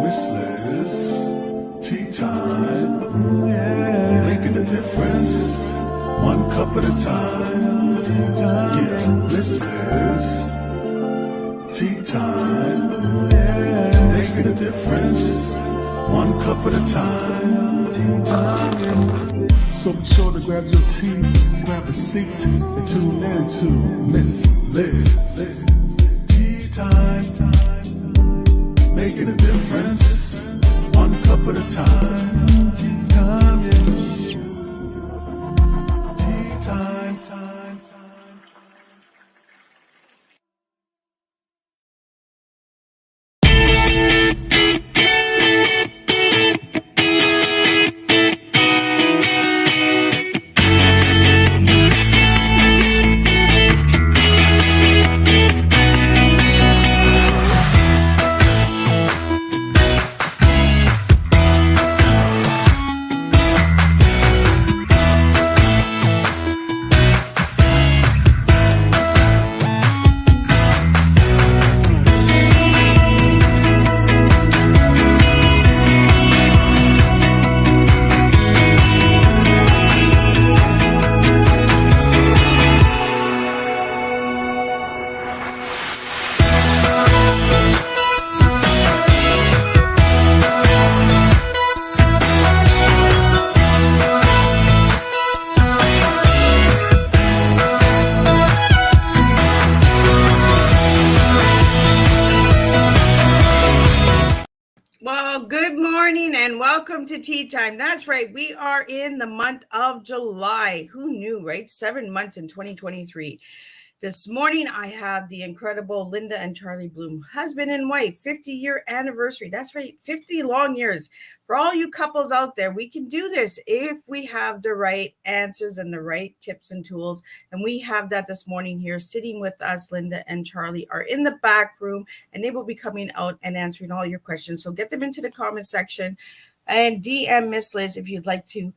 Miss Liz, tea time, yeah, making a difference, one cup at a time, tea time, yeah, Miss Liz, tea time, yeah, making a difference, one cup at a time, tea time. So be sure to grab your tea, grab a seat, and tune in to Miss Liz, tea time. Making a difference, one cup at a time. Tea time, yeah. Tea time, time. Good morning and welcome to Tea Time. That's right. We are in the month of July. Who knew, right? 7 months in 2023. This morning, I have the incredible Linda and Charlie Bloom, husband and wife, 50-year anniversary. That's right, 50 long years. For all you couples out there, we can do this if we have the right answers and the right tips and tools. And we have that this morning here. Sitting with us, Linda and Charlie are in the back room, and they will be coming out and answering all your questions. So get them into the comment section and DM Miss Liz if you'd like to.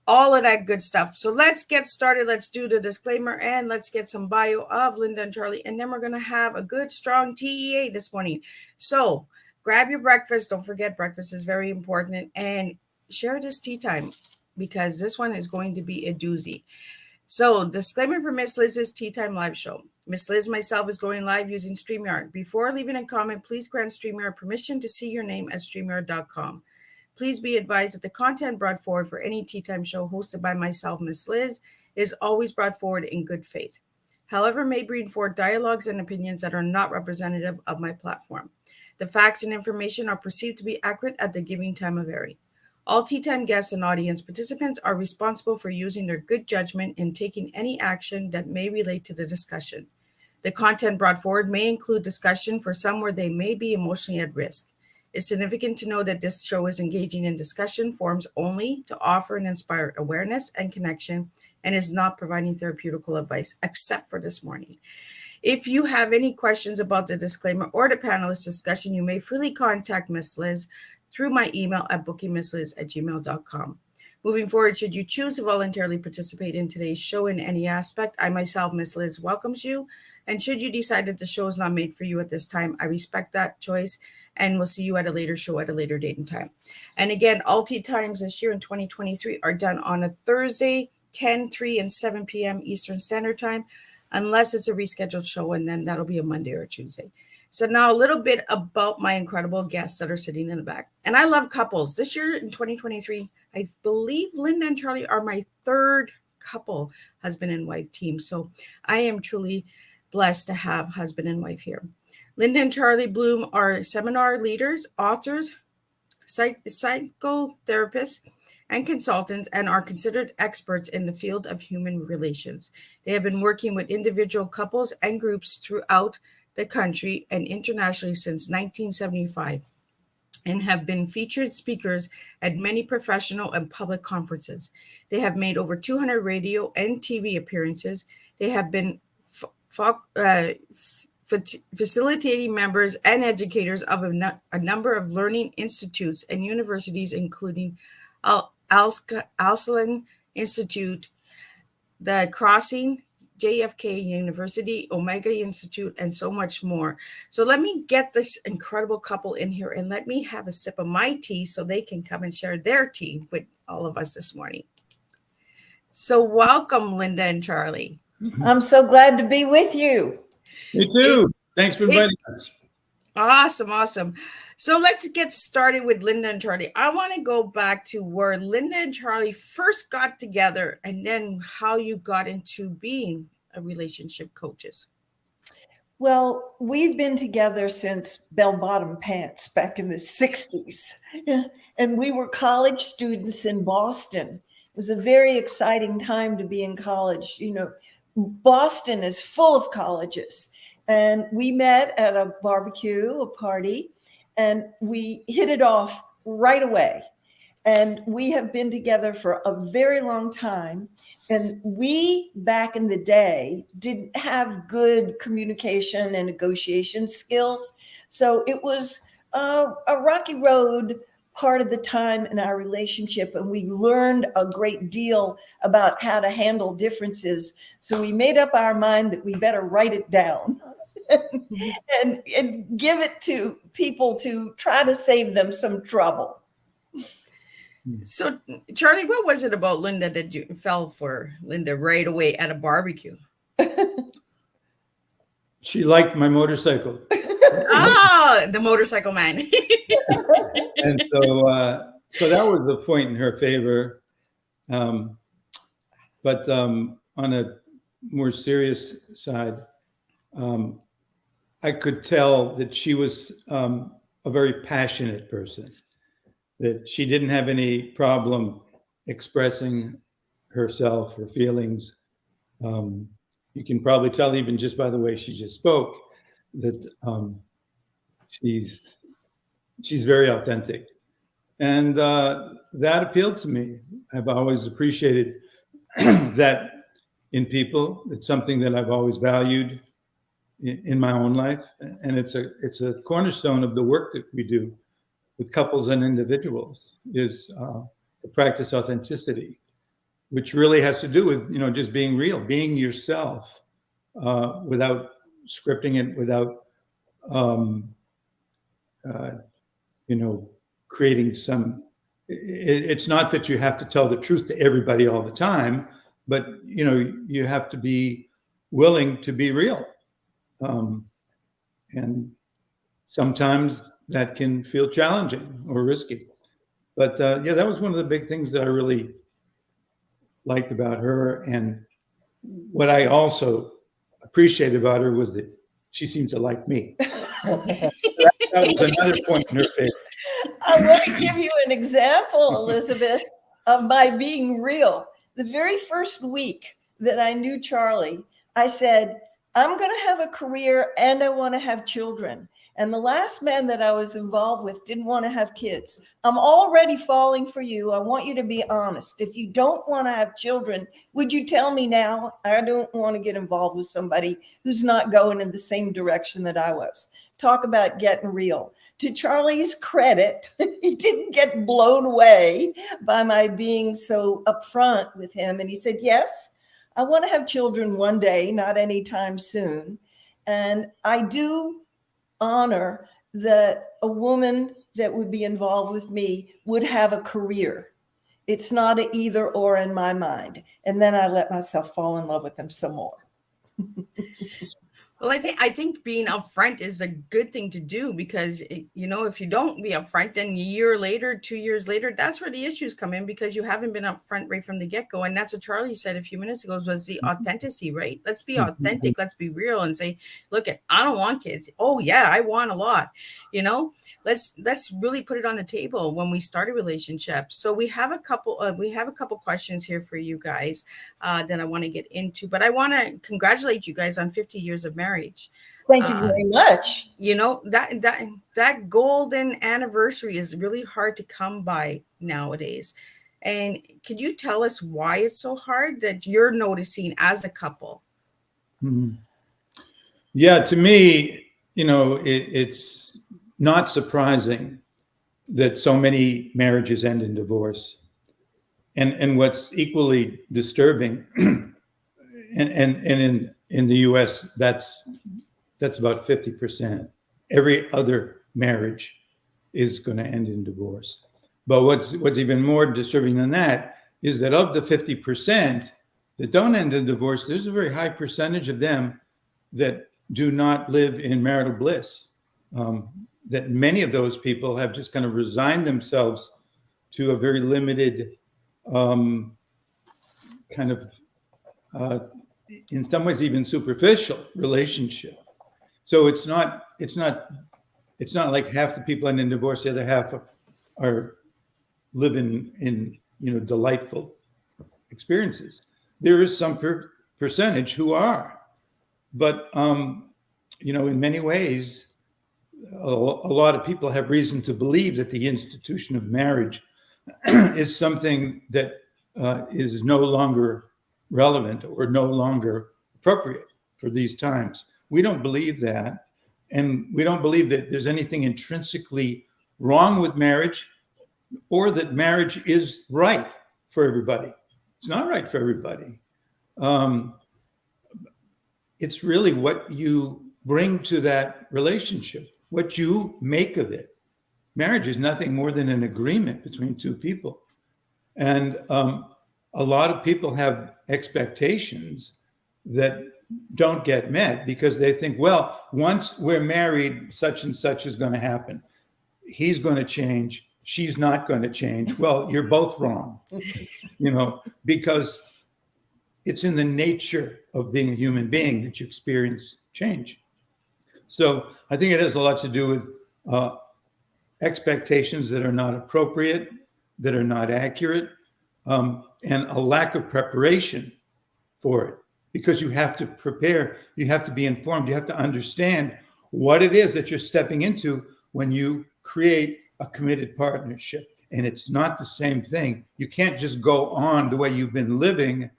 All of that good stuff. So let's get started. Let's do the disclaimer and let's get some bio of Linda and Charlie. And then we're going to have a good, strong TEA this morning. So grab your breakfast. Don't forget, breakfast is very important. And share this tea time because this one is going to be a doozy. So disclaimer for Miss Liz's Tea Time live show. Miss Liz myself is going live using StreamYard. Before leaving a comment, please grant StreamYard permission to see your name at StreamYard.com. Please be advised that the content brought forward for any Tea Time show hosted by myself, Miss Liz, is always brought forward in good faith. However, may bring forward dialogues and opinions that are not representative of my platform. The facts and information are perceived to be accurate at the giving time of airing. All Tea Time guests and audience participants are responsible for using their good judgment in taking any action that may relate to the discussion. The content brought forward may include discussion for some where they may be emotionally at risk. It's significant to know that this show is engaging in discussion forums only to offer and inspire awareness and connection and is not providing therapeutical advice, except for this morning. If you have any questions about the disclaimer or the panelist discussion, you may freely contact Miss Liz through my email at bookingmissliz@gmail.com. Moving forward, should you choose to voluntarily participate in today's show in any aspect, I myself, Miss Liz, welcomes you. And should you decide that the show is not made for you at this time, I respect that choice and we'll see you at a later show at a later date and time. And again, all Tea Times this year in 2023 are done on a Thursday, 10, 3, and 7 p.m. Eastern Standard Time, unless it's a rescheduled show, and then that'll be a Monday or a Tuesday. So now a little bit about my incredible guests that are sitting in the back. And I love couples. This year in 2023, I believe Linda and Charlie are my third couple, husband and wife team. So I am truly blessed to have husband and wife here. Linda and Charlie Bloom are seminar leaders, authors, psychotherapists, and consultants, and are considered experts in the field of human relations. They have been working with individual couples and groups throughout the country and internationally since 1975, and have been featured speakers at many professional and public conferences. They have made over 200 radio and TV appearances. They have been facilitating members and educators of a number of learning institutes and universities, including Esalen Institute, the Crossing, JFK University, Omega Institute, and so much more. So let me get this incredible couple in here and let me have a sip of my tea so they can come and share their tea with all of us this morning. So welcome, Linda and Charlie. I'm so glad to be with you. Me too. Thanks for inviting us. Awesome. So let's get started with Linda and Charlie. I want to go back to where Linda and Charlie first got together and then how you got into being a relationship coaches. Well, we've been together since bell-bottom pants back in the 60s. And we were college students in Boston. It was a very exciting time to be in college. You know, Boston is full of colleges. And we met at a barbecue, a party, and we hit it off right away. And we have been together for a very long time. And we, back in the day, didn't have good communication and negotiation skills. So it was a rocky road part of the time in our relationship. And we learned a great deal about how to handle differences. So we made up our mind that we better write it down and give it to people to try to save them some trouble. So, Charlie, what was it about Linda that you fell for Linda right away at a barbecue? She liked my motorcycle. The motorcycle man. And so that was the point in her favor. But on a more serious side, I could tell that she was a very passionate person, that she didn't have any problem expressing herself, her feelings. You can probably tell even just by the way she just spoke that she's very authentic. And that appealed to me. I've always appreciated that in people. It's something that I've always valued in my own life. And it's a cornerstone of the work that we do with couples and individuals is to practice authenticity, which really has to do with, just being real, being yourself without scripting it, without, creating some, it's not that you have to tell the truth to everybody all the time, but, you have to be willing to be real. And sometimes that can feel challenging or risky. But that was one of the big things that I really liked about her. And what I also appreciated about her was that she seemed to like me. That was another point in her favor. I want to give you an example, Elizabeth, of my being real. The very first week that I knew Charlie, I said, I'm going to have a career and I want to have children. And the last man that I was involved with didn't want to have kids. I'm already falling for you. I want you to be honest. If you don't want to have children, would you tell me now? I don't want to get involved with somebody who's not going in the same direction that I was. Talk about getting real. To Charlie's credit, he didn't get blown away by my being so upfront with him. And he said, yes, I want to have children one day, not anytime soon. And I do honor that a woman that would be involved with me would have a career. It's not an either or in my mind. And then I let myself fall in love with them some more. Well, I think being upfront is a good thing to do because, if you don't be upfront, then a year later, 2 years later, that's where the issues come in because you haven't been upfront right from the get-go. And that's what Charlie said a few minutes ago was the authenticity, right? Let's be authentic. Let's be real and say, look, I don't want kids. Oh, yeah, I want a lot. Let's really put it on the table when we start a relationship. So we have a couple questions here for you guys that I want to get into, but I want to congratulate you guys on 50 years of marriage. Thank you very much. That golden anniversary is really hard to come by nowadays. And could you tell us why it's so hard that you're noticing as a couple? Mm-hmm. Yeah, to me, it's not surprising that so many marriages end in divorce. And what's equally disturbing in the U.S. that's about 50%. Every other marriage is going to end in divorce. But what's even more disturbing than that is that of the 50% that don't end in divorce, there's a very high percentage of them that do not live in marital bliss. That many of those people have just kind of resigned themselves to a very limited kind of, in some ways, even superficial relationship. So it's not like half the people end in divorce, the other half are living in delightful experiences. There is some percentage who are, but in many ways, a lot of people have reason to believe that the institution of marriage is something that is no longer relevant or no longer appropriate for these times. We don't believe that, and we don't believe that there's anything intrinsically wrong with marriage or that marriage is right for everybody. It's not right for everybody. It's really what you bring to that relationship, what you make of it. Marriage is nothing more than an agreement between two people. And a lot of people have expectations that don't get met because they think, well, once we're married, such and such is going to happen. He's going to change. She's not going to change. Well, you're both wrong, because it's in the nature of being a human being that you experience change. So I think it has a lot to do with expectations that are not appropriate, that are not accurate, and a lack of preparation for it. Because you have to prepare, you have to be informed, you have to understand what it is that you're stepping into when you create a committed partnership. And it's not the same thing. You can't just go on the way you've been living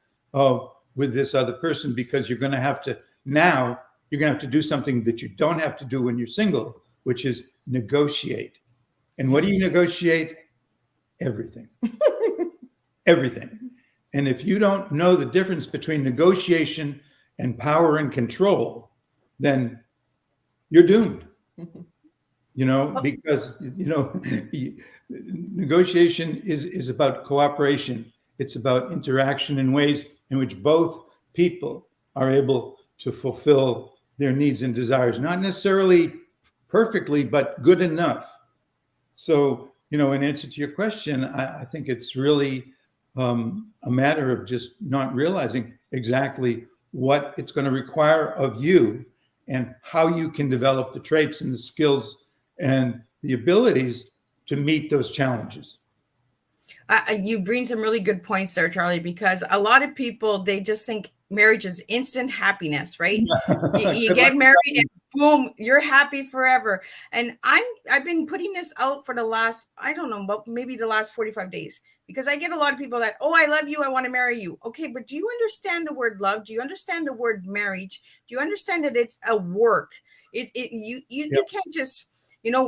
with this other person, because you're going to have to do something that you don't have to do when you're single, which is negotiate. And what do you negotiate? Everything. Everything. And if you don't know the difference between negotiation and power and control, then you're doomed. Because negotiation is about cooperation. It's about interaction in ways in which both people are able to fulfill their needs and desires, not necessarily perfectly, but good enough. So, in answer to your question, I think it's really a matter of just not realizing exactly what it's going to require of you and how you can develop the traits and the skills and the abilities to meet those challenges. You bring some really good points there, Charlie, because a lot of people, they just think marriage is instant happiness, right? You get married and boom, you're happy forever. And I've been putting this out for the last, I don't know, but maybe the last 45 days, because I get a lot of people that, oh, I love you, I want to marry you. Okay, but do you understand the word love? Do you understand the word marriage? Do you understand that it's a work? You can't just,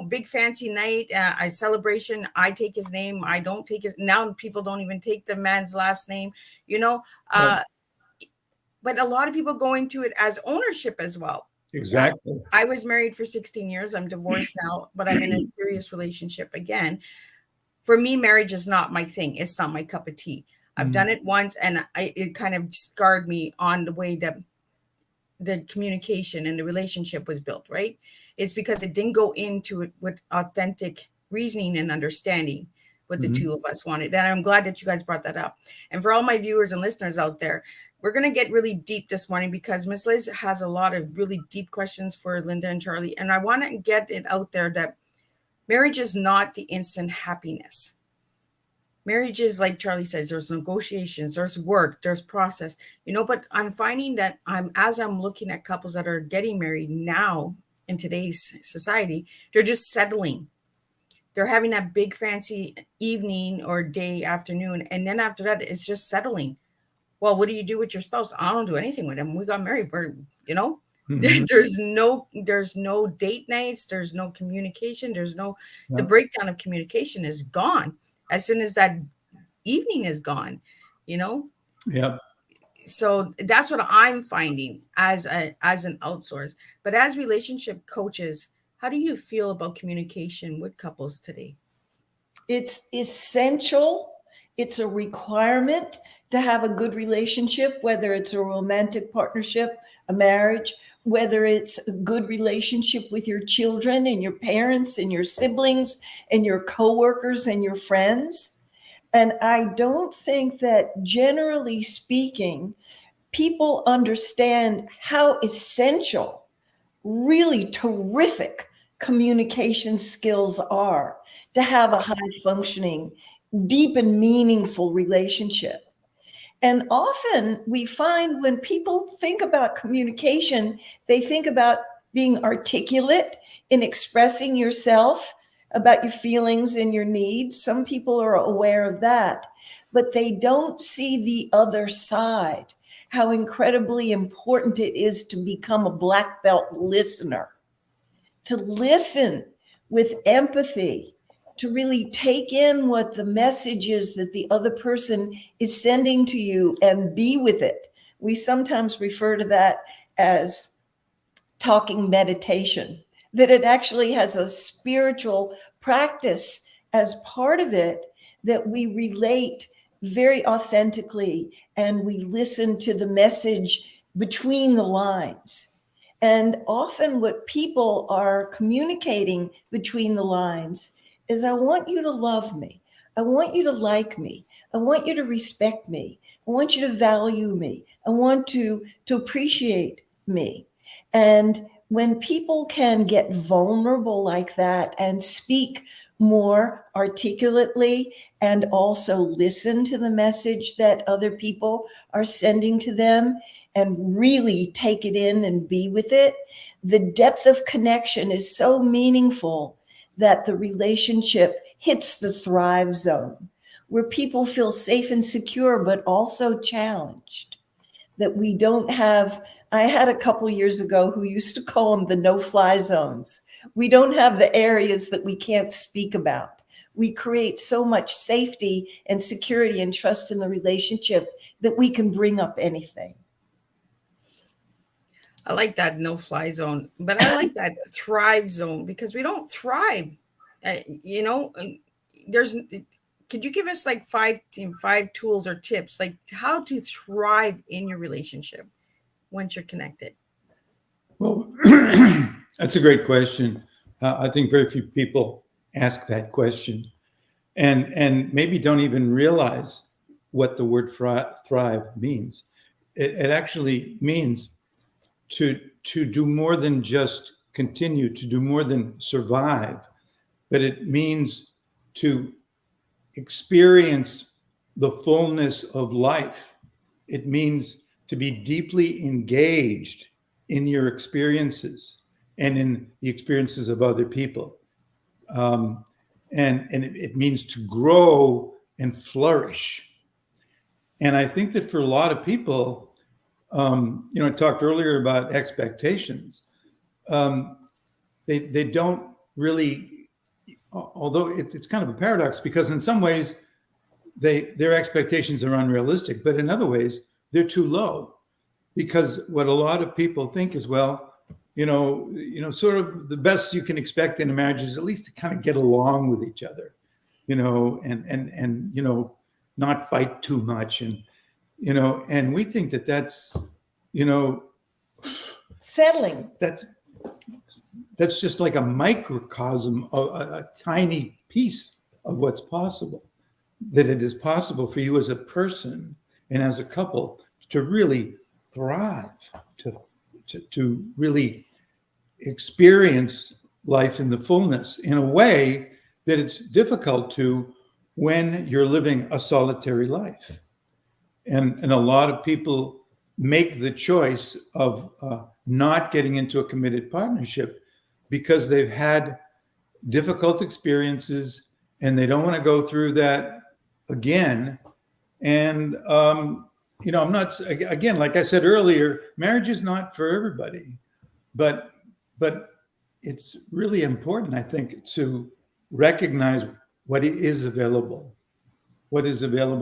big fancy night, a celebration. I take his name. I don't take his. Now people don't even take the man's last name. But a lot of people go into it as ownership as well. Exactly. I was married for 16 years. I'm divorced now, but I'm in a serious relationship again. For me, marriage is not my thing. It's not my cup of tea. I've done it once, and it kind of scarred me on the way that the communication and the relationship was built, right? It's because it didn't go into it with authentic reasoning and understanding what the two of us wanted. And I'm glad that you guys brought that up. And for all my viewers and listeners out there, we're going to get really deep this morning because Miss Liz has a lot of really deep questions for Linda and Charlie. And I want to get it out there that marriage is not the instant happiness. Marriage is, like Charlie says, there's negotiations, there's work, there's process, but I'm finding that as I'm looking at couples that are getting married now in today's society, they're just settling. They're having that big fancy evening or day, afternoon. And then after that, it's just settling. Well, what do you do with your spouse? I don't do anything with them. We got married. There's no date nights. There's no communication. The breakdown of communication is gone as soon as that evening is gone, Yep. So that's what I'm finding as an outsource. But as relationship coaches, how do you feel about communication with couples today? It's essential. It's a requirement to have a good relationship, whether it's a romantic partnership, a marriage, whether it's a good relationship with your children and your parents and your siblings and your coworkers and your friends. And I don't think that, generally speaking, people understand how essential really terrific communication skills are to have a high functioning, deep and meaningful relationship. And often we find when people think about communication, they think about being articulate in expressing yourself about your feelings and your needs. Some people are aware of that, but they don't see the other side, how incredibly important it is to become a black belt listener, to listen with empathy, to really take in what the message is that the other person is sending to you and be with it. We sometimes refer to that as talking meditation, that it actually has a spiritual practice as part of it, that we relate very authentically and we listen to the message between the lines. And often what people are communicating between the lines is, I want you to love me. I want you to like me. I want you to respect me. I want you to value me. I want to appreciate me. And when people can get vulnerable like that and speak more articulately and also listen to the message that other people are sending to them and really take it in and be with it, the depth of connection is so meaningful that the relationship hits the thrive zone, where people feel safe and secure, but also challenged. That we don't have, I had a couple years ago who used to call them the no-fly zones. We don't have the areas that we can't speak about. We create so much safety and security and trust in the relationship that we can bring up anything. I like that no-fly zone, but I like that thrive zone, because we don't thrive. Could you give us like five tools or tips, like how to thrive in your relationship once you're connected? Well, that's a great question. I think very few people ask that question, and maybe don't even realize what the word thrive means. It actually means to do more than just continue, to do more than survive, but it means to experience the fullness of life. It means to be deeply engaged in your experiences and in the experiences of other people. And it means to grow and flourish. And I think that for a lot of people, I talked earlier about expectations. They don't really, although it's kind of a paradox, because in some ways their expectations are unrealistic, but in other ways they're too low, because what a lot of people think is, well, sort of the best you can expect in a marriage is at least to kind of get along with each other, and not fight too much, and we think that that's, settling. That's just like a microcosm, a tiny piece of what's possible. That it is possible for you as a person and as a couple to really thrive, to really experience life in the fullness in a way that it's difficult to when you're living a solitary life. And a lot of people make the choice of not getting into a committed partnership because they've had difficult experiences and they don't want to go through that again. And, I'm not, again, like I said earlier, marriage is not for everybody, but it's really important, I think, to recognize what is available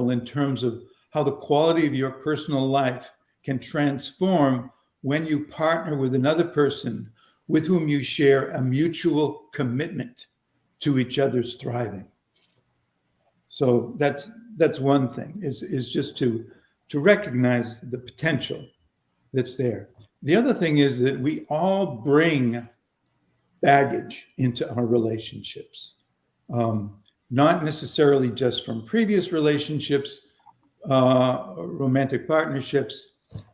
in terms of how the quality of your personal life can transform when you partner with another person with whom you share a mutual commitment to each other's thriving. So that's one thing, is just to recognize the potential that's there. The other thing is that we all bring baggage into our relationships, not necessarily just from previous relationships, romantic partnerships,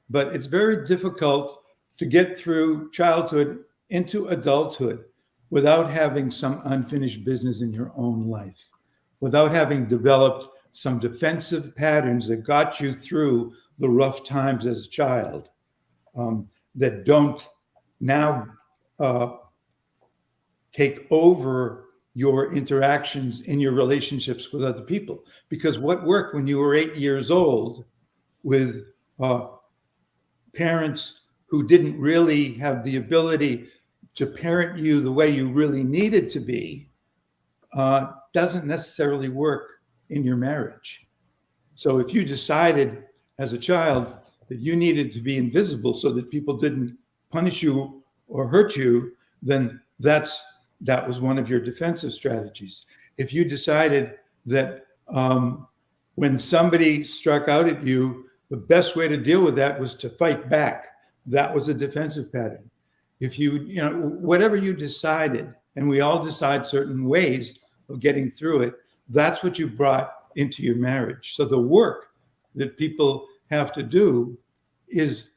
but it's very difficult to get through childhood into adulthood without having some unfinished business in your own life, without having developed some defensive patterns that got you through the rough times as a child, that don't now take over your interactions in your relationships with other people. Because what worked when you were 8 years old with parents who didn't really have the ability to parent you the way you really needed to be, doesn't necessarily work in your marriage. So if you decided as a child that you needed to be invisible so that people didn't punish you or hurt you, then that was one of your defensive strategies. If you decided that when somebody struck out at you, the best way to deal with that was to fight back, that was a defensive pattern. If whatever you decided, and we all decide certain ways of getting through it, that's what you brought into your marriage. So the work that people have to do is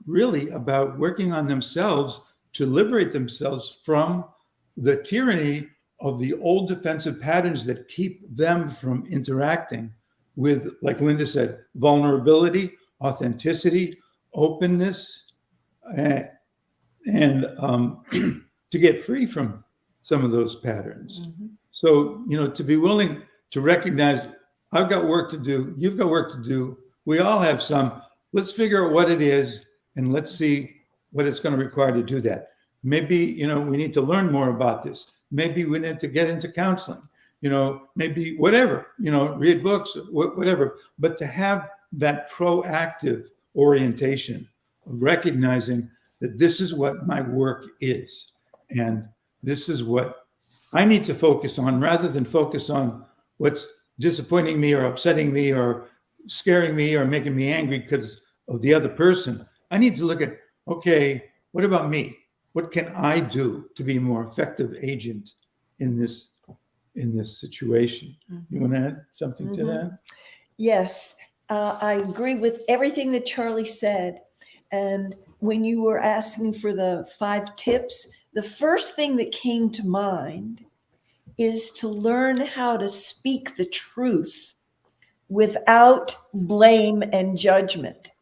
really about working on themselves to liberate themselves from the tyranny of the old defensive patterns that keep them from interacting with, like Linda said, vulnerability, authenticity, openness, and to get free from some of those patterns. Mm-hmm. So, to be willing to recognize, I've got work to do, you've got work to do, we all have some. Let's figure out what it is, and let's see what it's going to require to do that. Maybe, we need to learn more about this. Maybe we need to get into counseling, maybe whatever, read books, whatever. But to have that proactive orientation, recognizing that this is what my work is, and this is what I need to focus on, rather than focus on what's disappointing me or upsetting me or scaring me or making me angry because of the other person. I need to look at, okay, what about me? What can I do to be a more effective agent in this situation? Mm-hmm. You want to add something mm-hmm. to that? Yes, I agree with everything that Charlie said. And when you were asking for the 5 tips, the first thing that came to mind is to learn how to speak the truth without blame and judgment.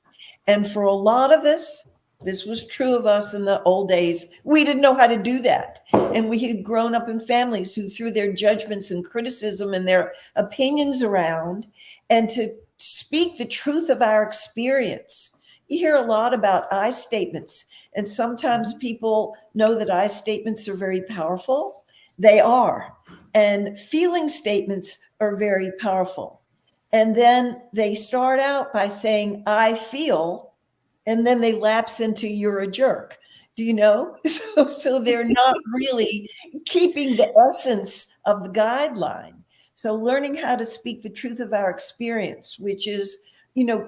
And for a lot of us, this was true of us in the old days, we didn't know how to do that. And we had grown up in families who threw their judgments and criticism and their opinions around, and to speak the truth of our experience. You hear a lot about I statements, and sometimes people know that I statements are very powerful. They are. And feeling statements are very powerful. And then they start out by saying, I feel, and then they lapse into you're a jerk. Do you know? So they're not really keeping the essence of the guideline. So learning how to speak the truth of our experience, which is,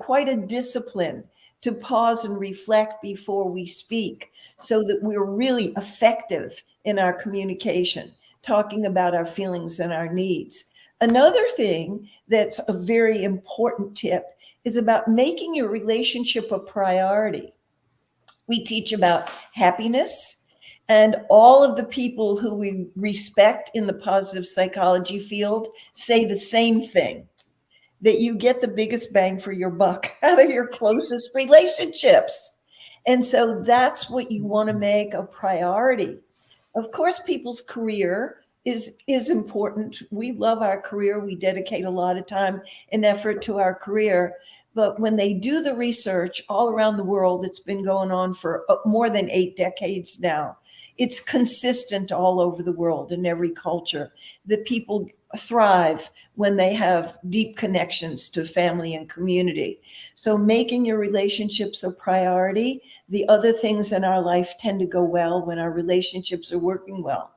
quite a discipline, to pause and reflect before we speak so that we're really effective in our communication, talking about our feelings and our needs. Another thing that's a very important tip is about making your relationship a priority. We teach about happiness, and all of the people who we respect in the positive psychology field say the same thing, that you get the biggest bang for your buck out of your closest relationships. And so that's what you want to make a priority. Of course, people's career is important. We love our career. We dedicate a lot of time and effort to our career. But when they do the research all around the world, it's been going on for more than 8 decades now. It's consistent all over the world in every culture that people thrive when they have deep connections to family and community. So making your relationships a priority. The other things in our life tend to go well when our relationships are working well.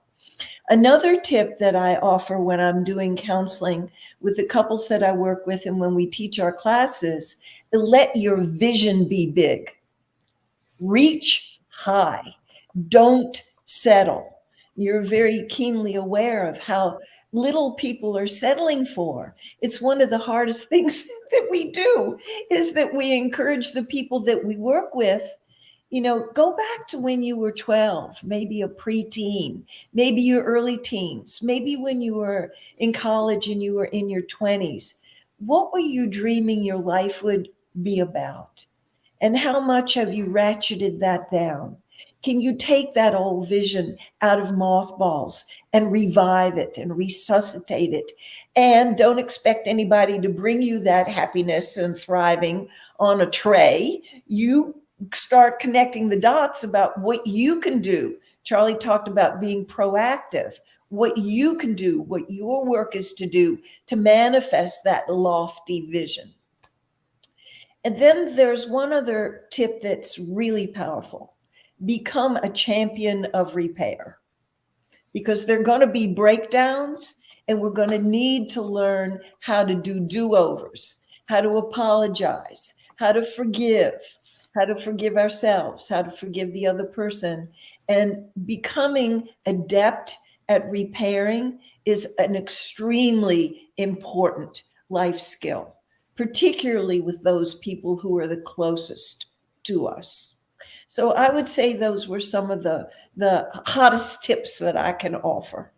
Another tip that I offer when I'm doing counseling with the couples that I work with and when we teach our classes, let your vision be big. Reach high. Don't settle. You're very keenly aware of how little people are settling for. It's one of the hardest things that we do, is that we encourage the people that we work with, go back to when you were 12, maybe a preteen, maybe your early teens, maybe when you were in college and you were in your 20s. What were you dreaming your life would be about? And how much have you ratcheted that down? Can you take that old vision out of mothballs and revive it and resuscitate it? And don't expect anybody to bring you that happiness and thriving on a tray. You start connecting the dots about what you can do. Charlie talked about being proactive, what you can do, what your work is to do to manifest that lofty vision. And then there's one other tip that's really powerful. Become a champion of repair, because there are going to be breakdowns and we're going to need to learn how to do do-overs, how to apologize, how to forgive ourselves, how to forgive the other person. And becoming adept at repairing is an extremely important life skill, particularly with those people who are the closest to us. So I would say those were some of the hottest tips that I can offer.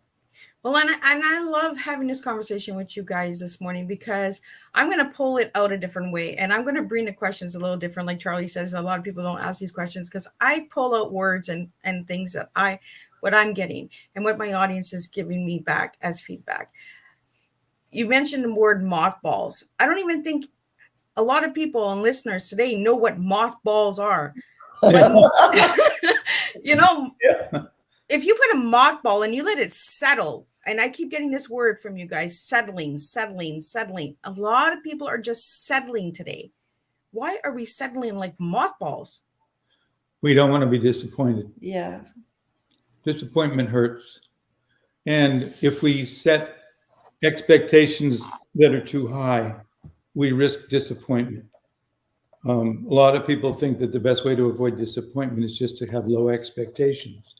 Well, and I love having this conversation with you guys this morning, because I'm going to pull it out a different way, and I'm going to bring the questions a little different. Like Charlie says, a lot of people don't ask these questions because I pull out words and things that what I'm getting and what my audience is giving me back as feedback. You mentioned the word mothballs. I don't even think a lot of people and listeners today know what mothballs are. But, if you put a mothball and you let it settle, and I keep getting this word from you guys, settling. A lot of people are just settling today. Why are we settling like mothballs? We don't want to be disappointed. Yeah. Disappointment hurts. And if we set expectations that are too high, we risk disappointment. A lot of people think that the best way to avoid disappointment is just to have low expectations.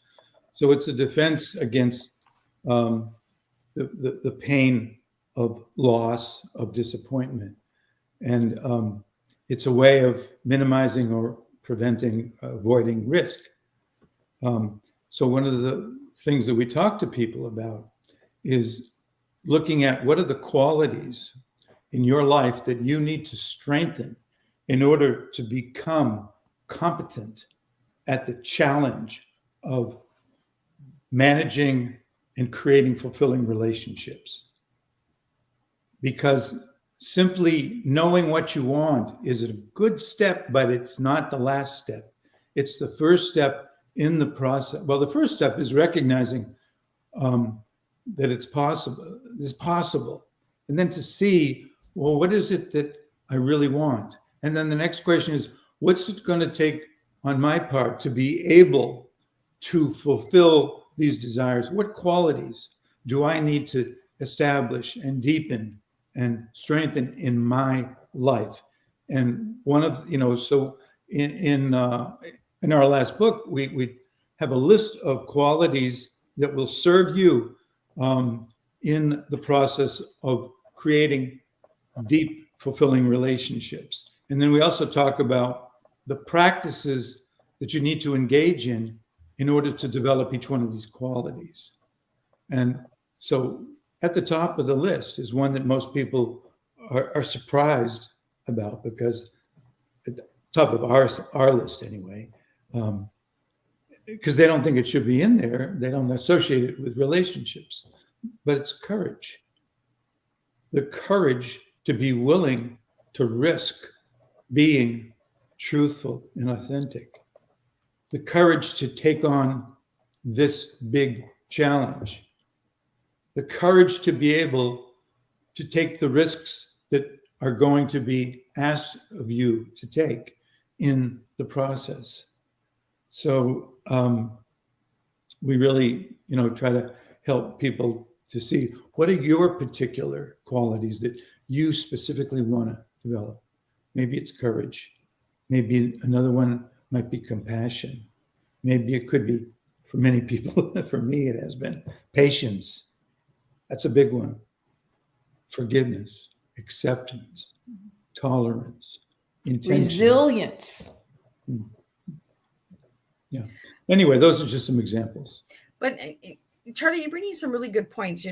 So it's a defense against the pain of loss, of disappointment. And it's a way of minimizing or preventing, avoiding risk. So one of the things that we talk to people about is looking at what are the qualities in your life that you need to strengthen in order to become competent at the challenge of managing and creating fulfilling relationships. Because simply knowing what you want is a good step, but it's not the last step. It's the first step in the process. Well, the first step is recognizing that it's possible. And then to see, well, what is it that I really want? And then the next question is, what's it going to take on my part to be able to fulfill these desires? What qualities do I need to establish and deepen and strengthen in my life? And one of, so in our last book, we have a list of qualities that will serve you in the process of creating deep, fulfilling relationships. And then we also talk about the practices that you need to engage in order to develop each one of these qualities. And so at the top of the list is one that most people are surprised about, because at the top of our list anyway, because they don't think it should be in there. They don't associate it with relationships, but it's courage. The courage to be willing to risk being truthful and authentic. The courage to take on this big challenge. The courage to be able to take the risks that are going to be asked of you to take in the process. So we really, try to help people to see what are your particular qualities that you specifically want to develop. Maybe it's courage. Maybe another one might be compassion. Maybe it could be, for many people, for me it has been patience. That's a big one. Forgiveness, acceptance, tolerance, intention. Resilience. Yeah. Anyway, those are just some examples. But Charlie, you're bringing some really good points,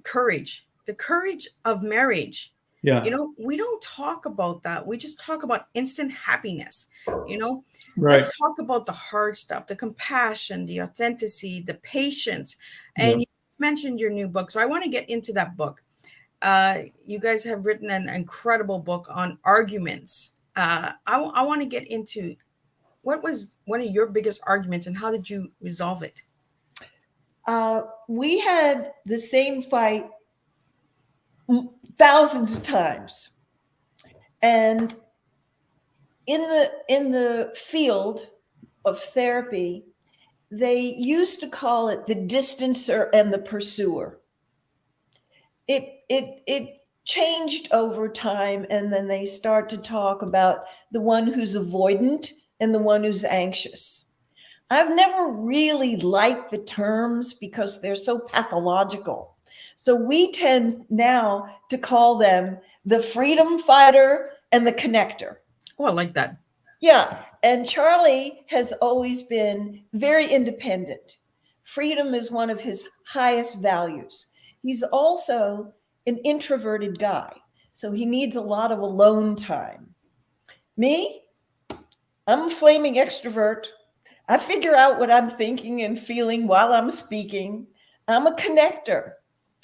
courage, the courage of marriage. Yeah. We don't talk about that. We just talk about instant happiness, Right. Let's talk about the hard stuff, the compassion, the authenticity, the patience. And you mentioned your new book. So I want to get into that book. You guys have written an incredible book on arguments. I want to get into what was one of your biggest arguments and how did you resolve it? We had the same fight thousands of times. And in the field of therapy, they used to call it the distancer and the pursuer. It changed over time, and then they start to talk about the one who's avoidant and the one who's anxious. I've never really liked the terms because they're so pathological. So we tend now to call them the freedom fighter and the connector. Oh, I like that. Yeah. And Charlie has always been very independent. Freedom is one of his highest values. He's also an introverted guy, so he needs a lot of alone time. Me, I'm a flaming extrovert. I figure out what I'm thinking and feeling while I'm speaking. I'm a connector.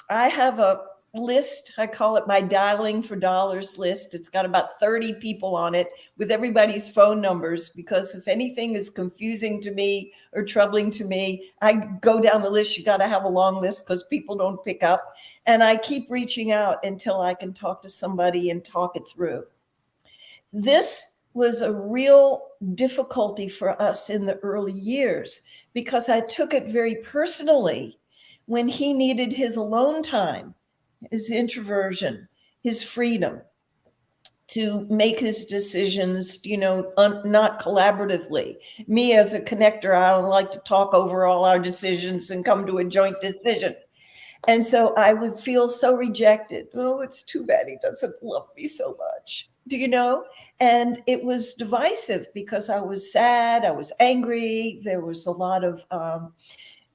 I have a list. I call it my dialing for dollars list. It's got about 30 people on it with everybody's phone numbers, because if anything is confusing to me or troubling to me, I go down the list. You got to have a long list because people don't pick up. And I keep reaching out until I can talk to somebody and talk it through. This was a real difficulty for us in the early years because I took it very personally when he needed his alone time, his introversion, his freedom to make his decisions, not collaboratively. Me as a connector, I don't like to talk over all our decisions and come to a joint decision. And so I would feel so rejected. Oh, it's too bad he doesn't love me so much. And it was divisive because I was sad, I was angry, there was a lot of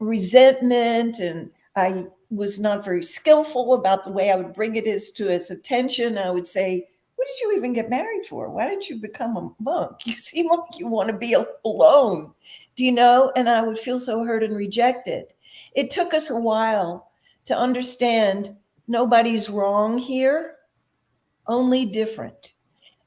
resentment, and I was not very skillful about the way I would bring it to his attention. I would say, what did you even get married for? Why didn't you become a monk? You seem like you want to be alone, And I would feel so hurt and rejected. It took us a while to understand nobody's wrong here, only different.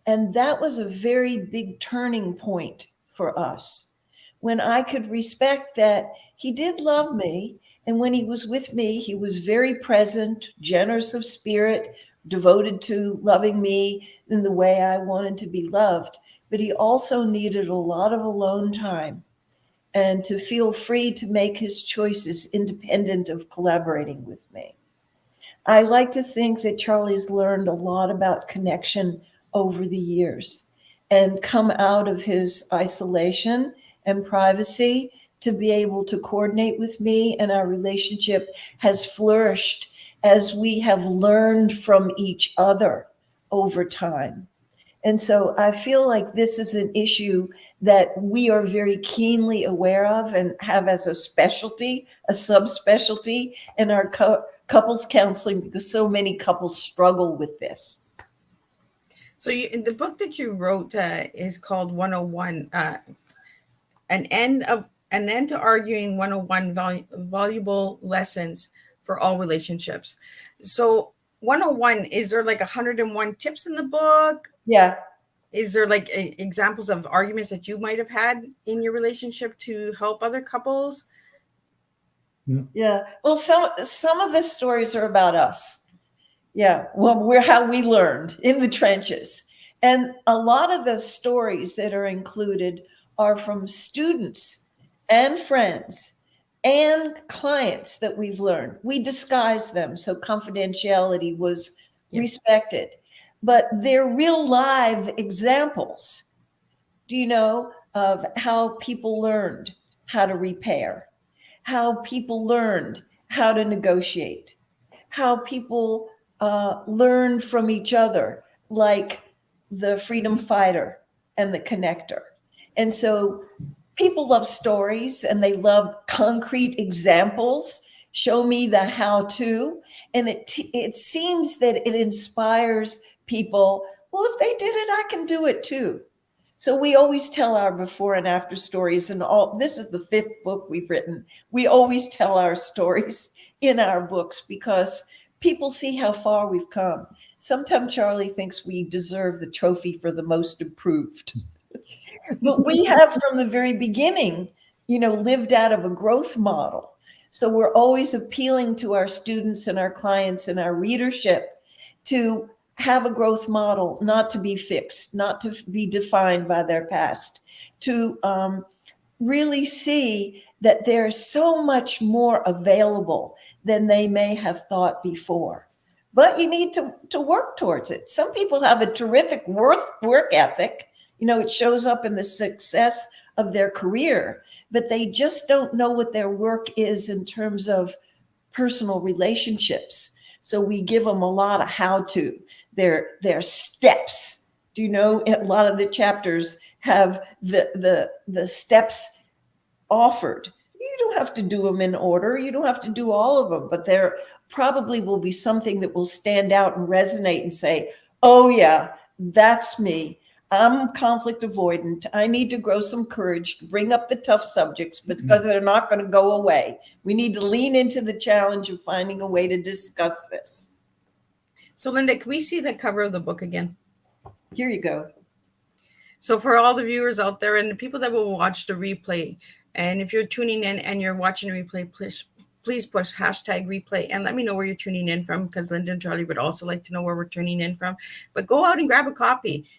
And that was a very big turning point for us when I could respect that he did love me. And when he was with me, he was very present, generous of spirit, devoted to loving me in the way I wanted to be loved. But he also needed a lot of alone time and to feel free to make his choices independent of collaborating with me. I like to think that Charlie's learned a lot about connection over the years and come out of his isolation and privacy to be able to coordinate with me, and our relationship has flourished as we have learned from each other over time. And so I feel like this is an issue that we are very keenly aware of and have as a specialty, a subspecialty in our couples counseling, because so many couples struggle with this. So the book that you wrote is called 101, an end of An End to Arguing 101 Valuable Lessons for All Relationships. So 101, is there like 101 tips in the book? Yeah. Is there like examples of arguments that you might have had in your relationship to help other couples? Yeah. Well, some of the stories are about us. Yeah. Well, we're how we learned in the trenches. And a lot of the stories that are included are from students and friends and clients that we've learned. We disguised them, so confidentiality was respected. But they're real live examples, do you know, of how people learned how to repair, how people learned how to negotiate, how people learned from each other, like the freedom fighter and the connector. And so people love stories and they love concrete examples. Show me the how to. And it seems that it inspires people. Well, if they did it, I can do it too. So we always tell our before and after stories, and all. This is the 5th book we've written. We always tell our stories in our books because people see how far we've come. Sometimes Charlie thinks we deserve the trophy for the most improved. But we have from the very beginning, lived out of a growth model. So we're always appealing to our students and our clients and our readership to have a growth model, not to be fixed, not to be defined by their past, to really see that there's so much more available than they may have thought before. But you need to work towards it. Some people have a terrific work ethic. It shows up in the success of their career, but they just don't know what their work is in terms of personal relationships. So we give them a lot of how to, their steps. Do you know, a lot of the chapters have the steps offered. You don't have to do them in order. You don't have to do all of them, but there probably will be something that will stand out and resonate and say, oh yeah, that's me. I'm conflict avoidant. I need to grow some courage to bring up the tough subjects because they're not going to go away. We need to lean into the challenge of finding a way to discuss this. So Linda, can we see the cover of the book again? Here you go. So for all the viewers out there and the people that will watch the replay, and if you're tuning in and you're watching the replay, please push #replay and let me know where you're tuning in from, because Linda and Charlie would also like to know where we're tuning in from. But go out and grab a copy.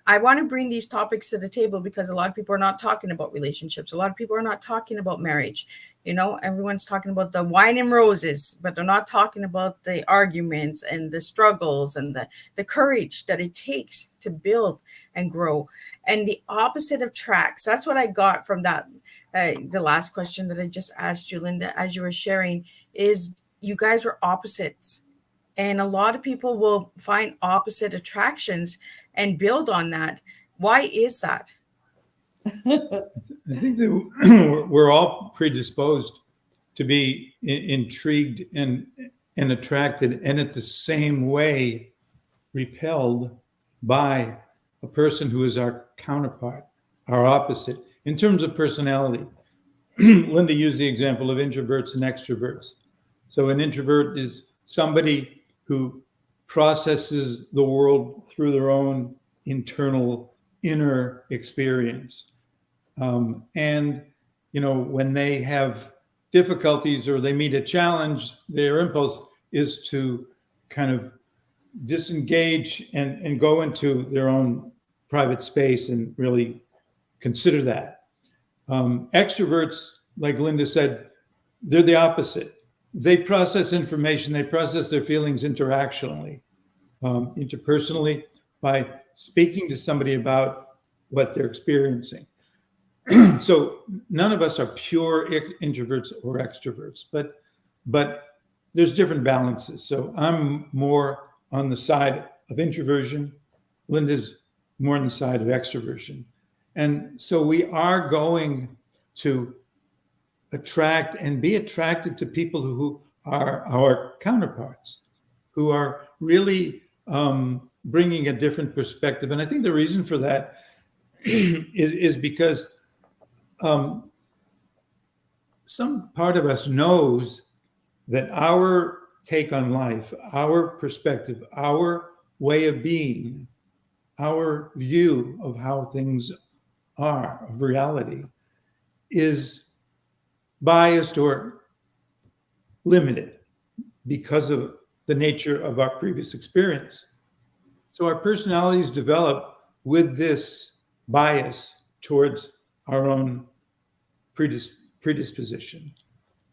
I want to bring these topics to the table because a lot of people are not talking about relationships. A lot of people are not talking about marriage. Everyone's talking about the wine and roses, but they're not talking about the arguments and the struggles and the courage that it takes to build and grow. And the opposite of tracks. That's what I got from that. The last question that I just asked you, Linda, as you were sharing, is you guys were opposites. And a lot of people will find opposite attractions and build on that. Why is that? I think that we're all predisposed to be intrigued and attracted, and at the same way repelled by a person who is our counterpart, our opposite, in terms of personality. Linda used the example of introverts and extroverts. So an introvert is somebody who processes the world through their own internal inner experience. And when they have difficulties or they meet a challenge, their impulse is to kind of disengage and go into their own private space and really consider that. Extroverts, like Linda said, they're the opposite. They process information, they process their feelings interactionally, interpersonally, by speaking to somebody about what they're experiencing. So none of us are pure introverts or extroverts, but there's different balances. So I'm more on the side of introversion. Linda's more on the side of extroversion. And so we are going to attract and be attracted to people who are our counterparts, who are really bringing a different perspective. And I think the reason for that is because some part of us knows that our take on life, our perspective, our way of being, our view of how things are, of reality, is biased or limited because of the nature of our previous experience. So our personalities develop with this bias towards our own predisposition.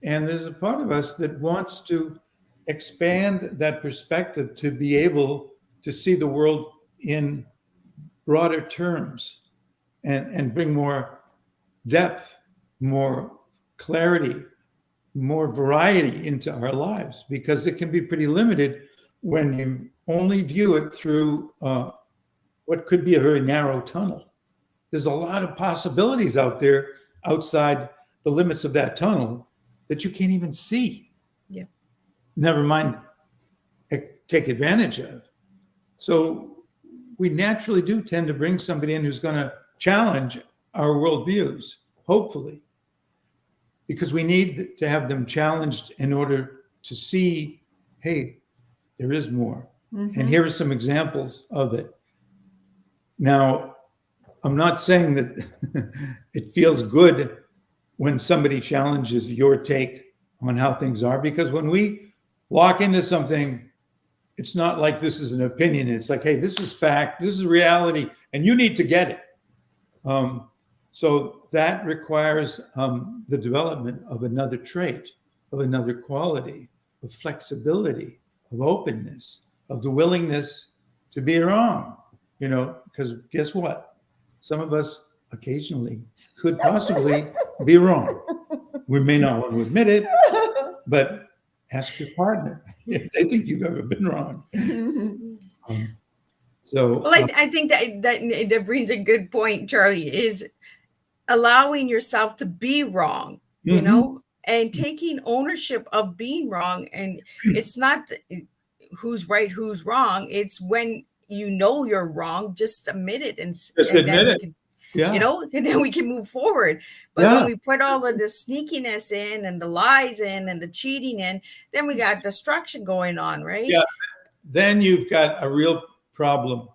And there's a part of us that wants to expand that perspective to be able to see the world in broader terms and bring more depth, more clarity, more variety into our lives, because it can be pretty limited when you only view it through what could be a very narrow tunnel. There's a lot of possibilities out there outside the limits of that tunnel that you can't even see. Yeah. Never mind take advantage of. So we naturally do tend to bring somebody in who's going to challenge our worldviews, hopefully, because we need to have them challenged in order to see, hey, there is more. And here are some examples of it. Now, I'm not saying that it feels good when somebody challenges your take on how things are, because when we walk into something, it's not like this is an opinion. It's like, hey, this is fact, this is reality, and you need to get it. So that requires the development of another trait, of another quality, of flexibility, of openness, of the willingness to be wrong, because guess what? Some of us occasionally could possibly be wrong. We may not want to admit it, but ask your partner if they think you've ever been wrong. I think that brings a good point, Charlie, is allowing yourself to be wrong, and taking ownership of being wrong. And it's not who's right, who's wrong. It's when you're wrong, just admit it and admit it. And then we can move forward. But when we put all of the sneakiness in and the lies in and the cheating in, then we got destruction going on, right? Yeah. Then you've got a real problem.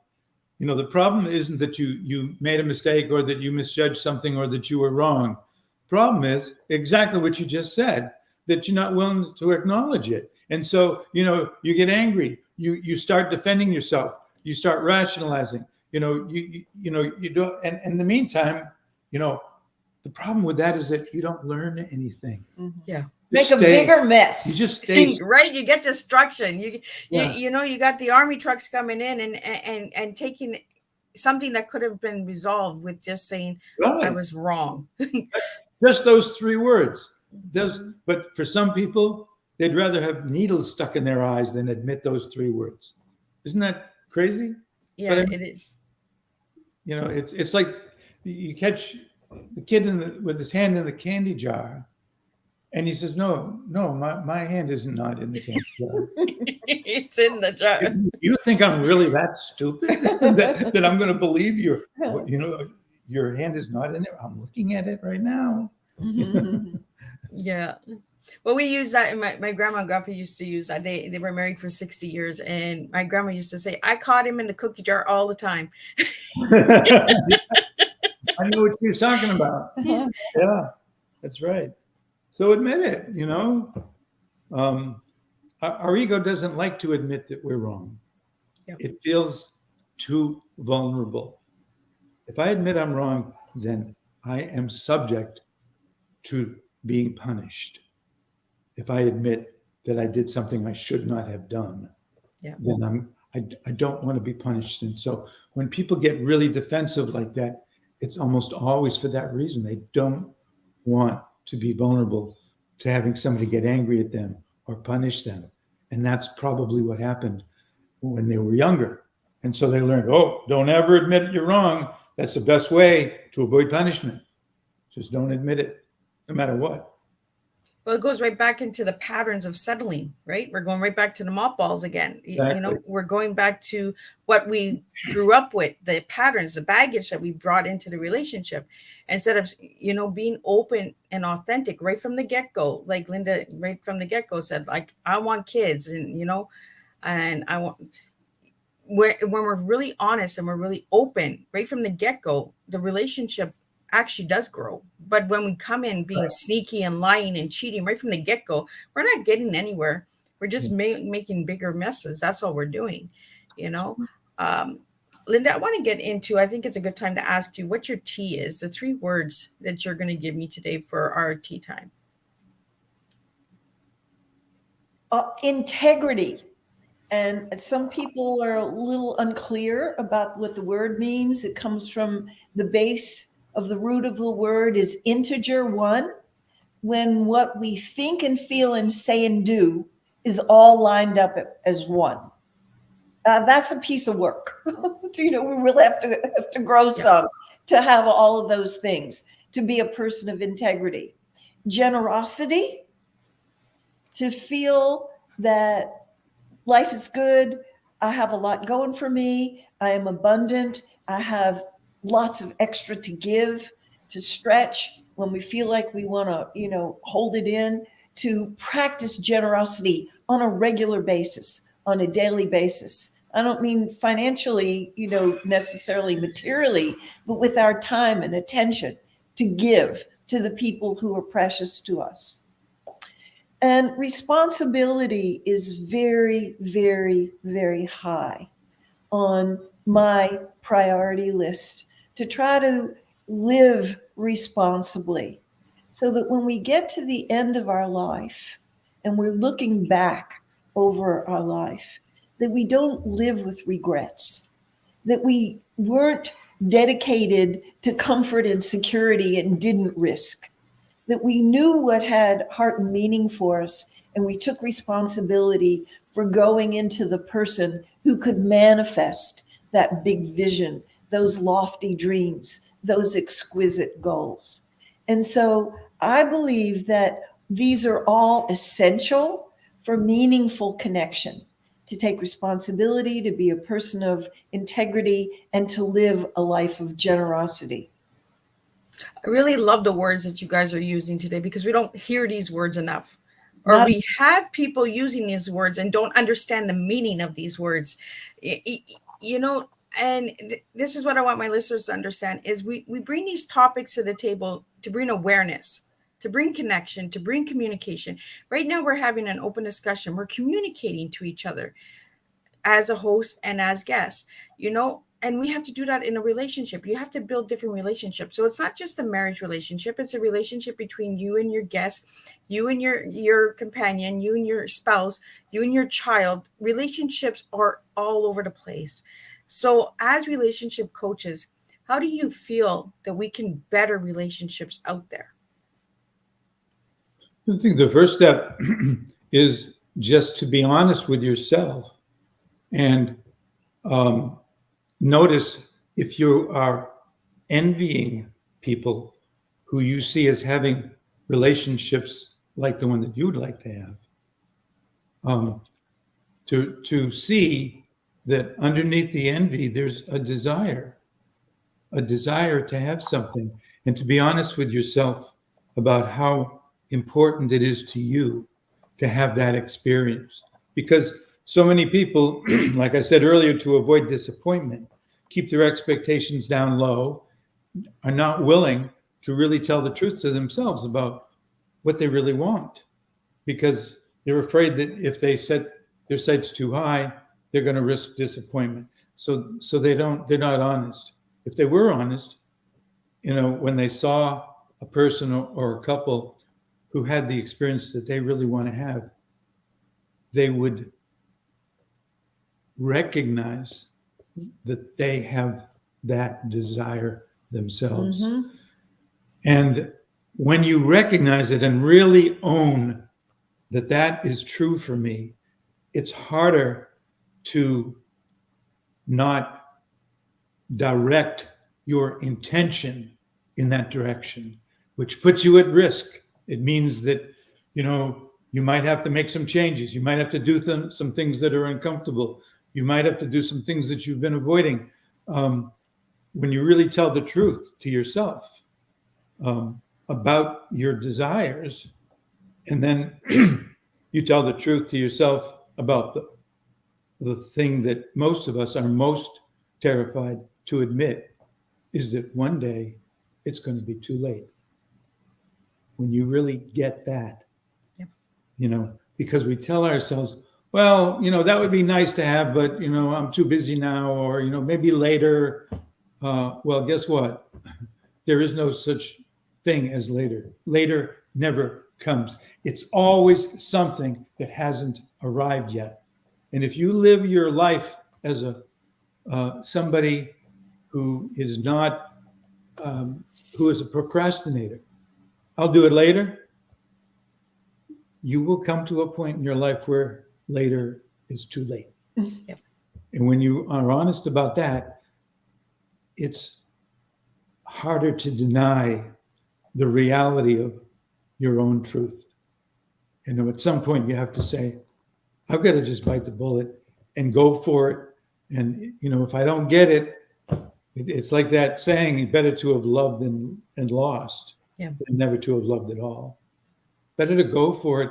The problem isn't that you made a mistake or that you misjudged something or that you were wrong. The problem is exactly what you just said, that you're not willing to acknowledge it. And so, you get angry. You start defending yourself. You start rationalizing. You do. And in the meantime, the problem with that is that you don't learn anything. Yeah. Make a bigger mess. You just stay. Right. You get destruction. You got the army trucks coming in and taking something that could have been resolved with just saying, I was wrong. Just those 3 words. But for some people, they'd rather have needles stuck in their eyes than admit those 3 words. Isn't that crazy? Yeah, it is. It's like you catch the kid with his hand in the candy jar, and he says, "No, my hand is not in the candy jar. It's in the jar." You think I'm really that stupid that I'm going to believe your hand is not in there? I'm looking at it right now. Yeah. Well, we use that. My grandma and grandpa used to use that. They were married for 60 years. And my grandma used to say, I caught him in the cookie jar all the time. I know what she was talking about. Yeah, that's right. So admit it, Our ego doesn't like to admit that we're wrong. Yep. It feels too vulnerable. If I admit I'm wrong, then I am subject to being punished. If I admit that I did something I should not have done, then I don't want to be punished. And so when people get really defensive like that, it's almost always for that reason. They don't want to be vulnerable to having somebody get angry at them or punish them. And that's probably what happened when they were younger. And so they learned, don't ever admit you're wrong. That's the best way to avoid punishment. Just don't admit it, no matter what. Well, it goes right back into the patterns of settling, right? We're going right back to the mothballs again. Exactly. We're going back to what we grew up with, the patterns, the baggage that we brought into the relationship, instead of, being open and authentic right from the get-go. Like Linda, right from the get-go said, like, I want kids, and I want, when we're really honest and we're really open right from the get-go, the relationship actually does grow. But when we come in being sneaky and lying and cheating right from the get-go, we're not getting anywhere. We're just making bigger messes. That's all we're doing, Linda, I want to get into, I think it's a good time to ask you what your T is, the 3 words that you're going to give me today for our tea time. Integrity. And some people are a little unclear about what the word means. It comes from the base of the root of the word is integer 1, when what we think and feel and say and do is all lined up as 1. That's a piece of work. We really have to grow some to have all of those things, to be a person of integrity. Generosity, to feel that life is good. I have a lot going for me. I am abundant. I have lots of extra to give, to stretch when we feel like we want to, hold it in, to practice generosity on a regular basis, on a daily basis. I don't mean financially, necessarily materially, but with our time and attention to give to the people who are precious to us. And responsibility is very, very, very high on my priority list, to try to live responsibly, so that when we get to the end of our life and we're looking back over our life, that we don't live with regrets, that we weren't dedicated to comfort and security and didn't risk, that we knew what had heart and meaning for us, and we took responsibility for going into the person who could manifest that big vision, those lofty dreams, those exquisite goals. And so I believe that these are all essential for meaningful connection, to take responsibility, to be a person of integrity, and to live a life of generosity. I really love the words that you guys are using today, because we don't hear these words enough. Or we have people using these words and don't understand the meaning of these words. And this is what I want my listeners to understand, is we bring these topics to the table to bring awareness, to bring connection, to bring communication. Right now, we're having an open discussion. We're communicating to each other as a host and as guests, and we have to do that in a relationship. You have to build different relationships. So it's not just a marriage relationship. It's a relationship between you and your guest, you and your companion, you and your spouse, you and your child. Relationships are all over the place. So as relationship coaches, how do you feel that we can better relationships out there? I think the first step is just to be honest with yourself and notice if you are envying people who you see as having relationships like the one that you would like to have. To see that underneath the envy, there's a desire to have something, and to be honest with yourself about how important it is to you to have that experience. Because so many people, like I said earlier, to avoid disappointment, keep their expectations down low, are not willing to really tell the truth to themselves about what they really want, because they're afraid that if they set their sights too high, they're going to risk disappointment. So they're not honest. If they were honest, when they saw a person or a couple who had the experience that they really want to have, they would recognize that they have that desire themselves. Mm-hmm. And when you recognize it and really own that that is true for me, it's harder to not direct your intention in that direction, which puts you at risk. It means that You know, you might have to make some changes. You might have to do some things that are uncomfortable. You might have to do some things that you've been avoiding. When you really tell the truth to yourself about your desires, and then you tell the truth to yourself about the thing that most of us are most terrified to admit, is that one day it's going to be too late. When you really get that, Yep. you know, because we tell ourselves, well, you know, that would be nice to have, but, you know, I'm too busy now, or, you know, maybe later. Well, guess what? There is no such thing as later. Later never comes. It's always something that hasn't arrived yet. And if you live your life as somebody who is not, who is a procrastinator, I'll do it later, you will come to a point in your life where later is too late. Yep. And when you are honest about that, it's harder to deny the reality of your own truth. And at some point you have to say, I've got to just bite the bullet and go for it. And, you know, if I don't get it, it's like that saying, better to have loved and lost than never to have loved at all. Better to go for it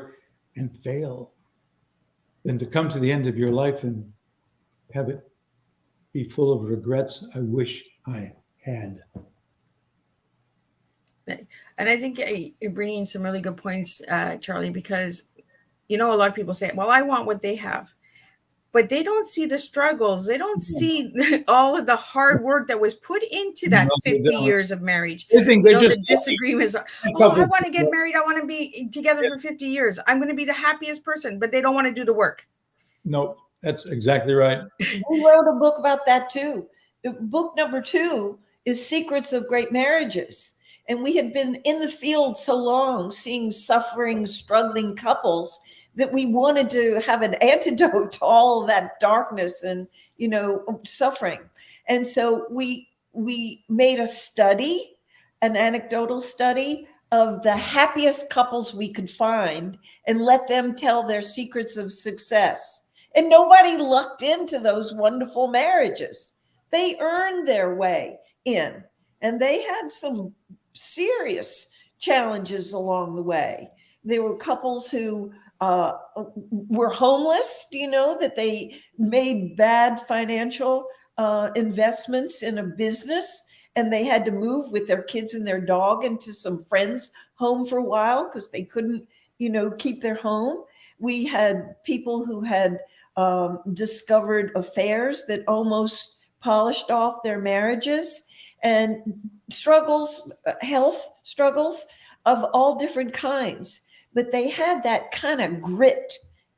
and fail than to come to the end of your life and have it be full of regrets I wish I had. And I think you're bringing some really good points, Charlie, because, you know, a lot of people say, well, I want what they have, but they don't see the struggles. They don't see all of the hard work that was put into that 50 years of marriage. They think you know, the disagreements are, oh, I want to get married. I want to be together Yeah. for 50 years. I'm going to be the happiest person, but they don't want to do the work. No, that's exactly right. We wrote a book about that too. Book number 2 is Secrets of Great Marriages. And we had been in the field so long, seeing suffering, struggling couples, that we wanted to have an antidote to all of that darkness and, you know, suffering. And so we made a study, an anecdotal study of the happiest couples we could find and let them tell their secrets of success. And nobody lucked into those wonderful marriages. They earned their way in, and they had some serious challenges along the way. There were couples who were homeless, you know, that they made bad financial investments in a business, and they had to move with their kids and their dog into some friends' home for a while because they couldn't, you know, keep their home. We had people who had discovered affairs that almost polished off their marriages, and struggles, health struggles of all different kinds. But they had that kind of grit,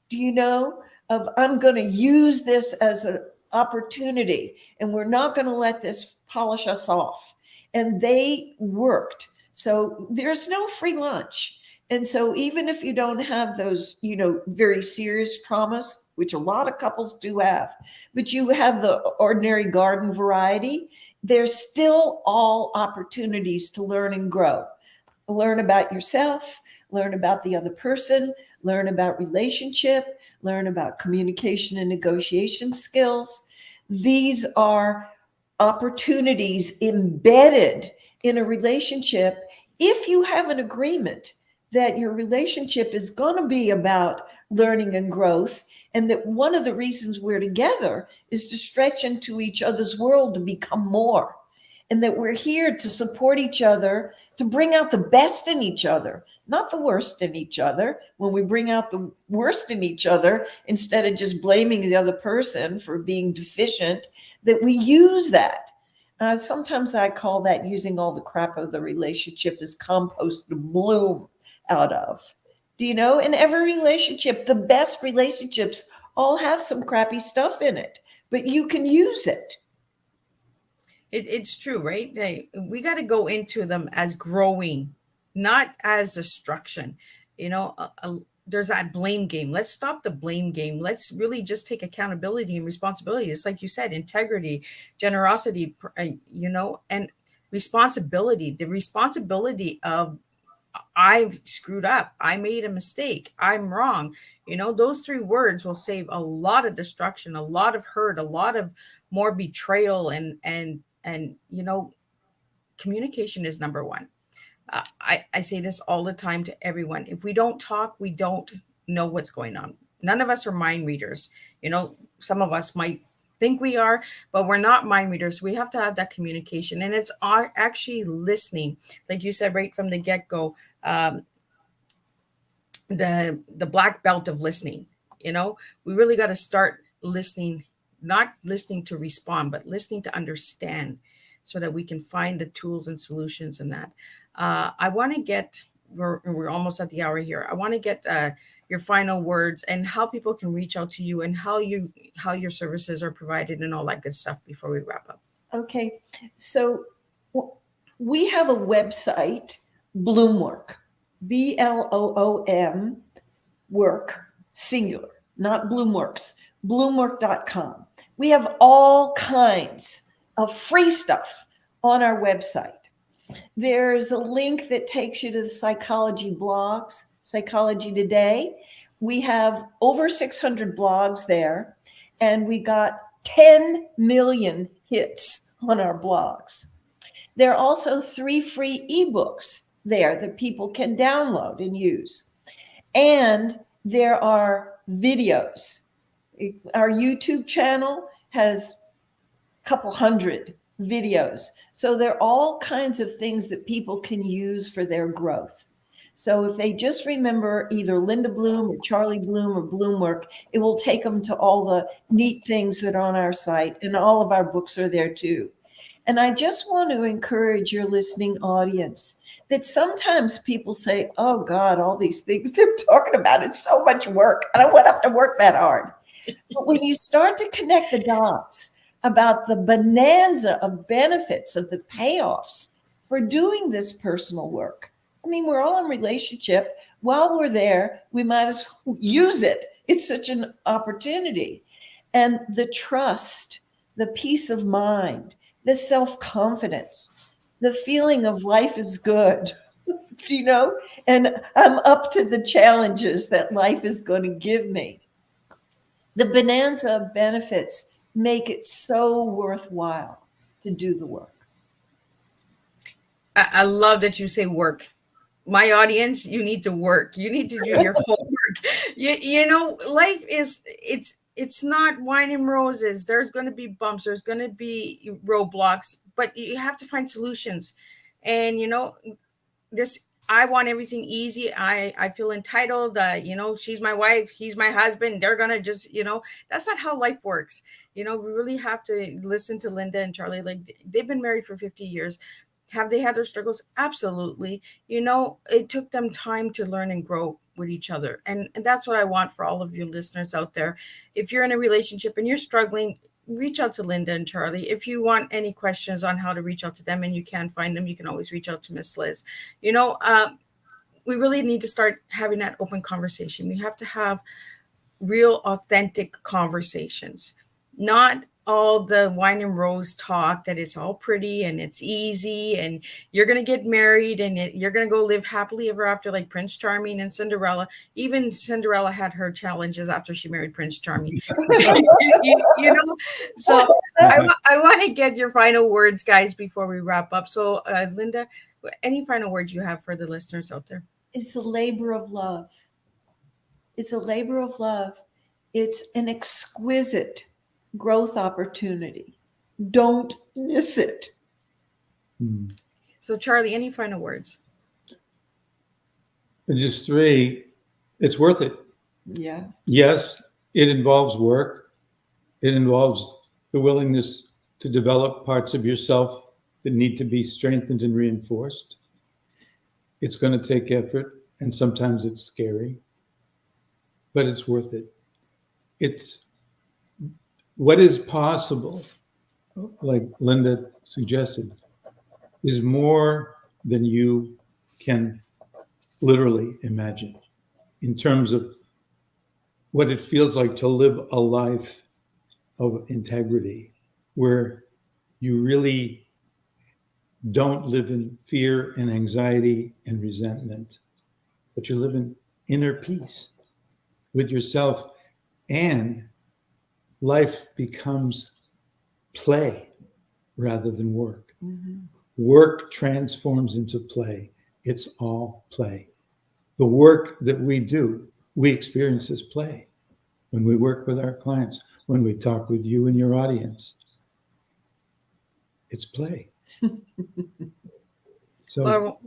do you know, of I'm going to use this as an opportunity and we're not going to let this polish us off. And they worked. So there's no free lunch. And so even if you don't have those, you know, very serious traumas, which a lot of couples do have, but you have the ordinary garden variety, there's still all opportunities to learn and grow. Learn about yourself, learn about the other person, learn about relationship, learn about communication and negotiation skills. These are opportunities embedded in a relationship if you have an agreement that your relationship is going to be about learning and growth, and that one of the reasons we're together is to stretch into each other's world to become more, and that we're here to support each other, to bring out the best in each other, not the worst in each other. When we bring out the worst in each other, instead of just blaming the other person for being deficient, that we use that. Sometimes I call that using all the crap of the relationship as compost to bloom out of. Do you know, in every relationship, the best relationships all have some crappy stuff in it, but you can use it. It's true, right? We got to go into them as growing, not as destruction. You know, there's that blame game. Let's stop the blame game. Let's really just take accountability and responsibility. It's like you said, integrity, generosity, you know, and responsibility, the responsibility of I screwed up. I made a mistake. I'm wrong. Those 3 words will save a lot of destruction, a lot of hurt, a lot of more betrayal, and communication is number one. I say this all the time to everyone. If we don't talk, we don't know what's going on. None of us are mind readers. Some of us might think we are, but we're not mind readers. We have to have that communication, and it's actually listening, like you said right from the get-go. The black belt of listening. We really got to start listening, not listening to respond, but listening to understand, so that we can find the tools and solutions in that. I want to get, we're almost at the hour here. I want to get your final words and how people can reach out to you and how your services are provided and all that good stuff before we wrap up. Okay. So we have a website, Bloomwork, BLOOM work, singular, not Bloomworks, bloomwork.com. We have all kinds of free stuff on our website. There's a link that takes you to the psychology blogs, Psychology Today. We have over 600 blogs there, and we got 10 million hits on our blogs. There are also 3 free ebooks there that people can download and use. And there are videos. Our YouTube channel has a couple hundred videos. So there are all kinds of things that people can use for their growth. So if they just remember either lindabloom or Charlie Bloom or Bloomwork, it will take them to all the neat things that are on our site, and all of our books are there too. And I just want to encourage your listening audience that sometimes people say, oh God, all these things they're talking about, it's so much work. I don't want to have to work that hard. But when you start to connect the dots about the bonanza of benefits, of the payoffs for doing this personal work, I mean, we're all in relationship. While we're there, we might as well use it. It's such an opportunity. And the trust, the peace of mind, the self-confidence, the feeling of life is good, and I'm up to the challenges that life is going to give me. The bonanza of benefits make it so worthwhile to do the work. I love that you say work. My audience, you need to work. You need to do your homework. Life is, it's not wine and roses. There's going to be bumps. There's going to be roadblocks, but you have to find solutions. And, I want everything easy. I feel entitled. She's my wife. He's my husband. They're going to just, that's not how life works. We really have to listen to Linda and Charlie. Like, they've been married for 50 years. Have they had their struggles? Absolutely. It took them time to learn and grow with each other. And that's what I want for all of you listeners out there. If you're in a relationship and you're struggling, reach out to Linda and Charlie. If you want any questions on how to reach out to them and you can't find them, you can always reach out to Miss Liz. We really need to start having that open conversation. We have to have real, authentic conversations, not all the wine and rose talk that it's all pretty and it's easy and you're going to get married and you're going to go live happily ever after, like Prince Charming and Cinderella. Even Cinderella had her challenges after she married Prince Charming. So I want to get your final words, guys, before we wrap up. So Linda, any final words you have for the listeners out there? It's a labor of love. It's a labor of love. It's an exquisite growth opportunity. Don't miss it. So Charlie, any final words? Just 3, it's worth it. Yeah. Yes, it involves work. It involves the willingness to develop parts of yourself that need to be strengthened and reinforced. It's going to take effort, and sometimes it's scary, but it's worth it. It's what is possible, like Linda suggested, is more than you can literally imagine in terms of what it feels like to live a life of integrity, where you really don't live in fear and anxiety and resentment, but you live in inner peace with yourself, and life becomes play rather than work. Mm-hmm. Work transforms into play. It's all play. The work that we do, we experience as play. When we work with our clients, when we talk with you and your audience, it's play. So, Well,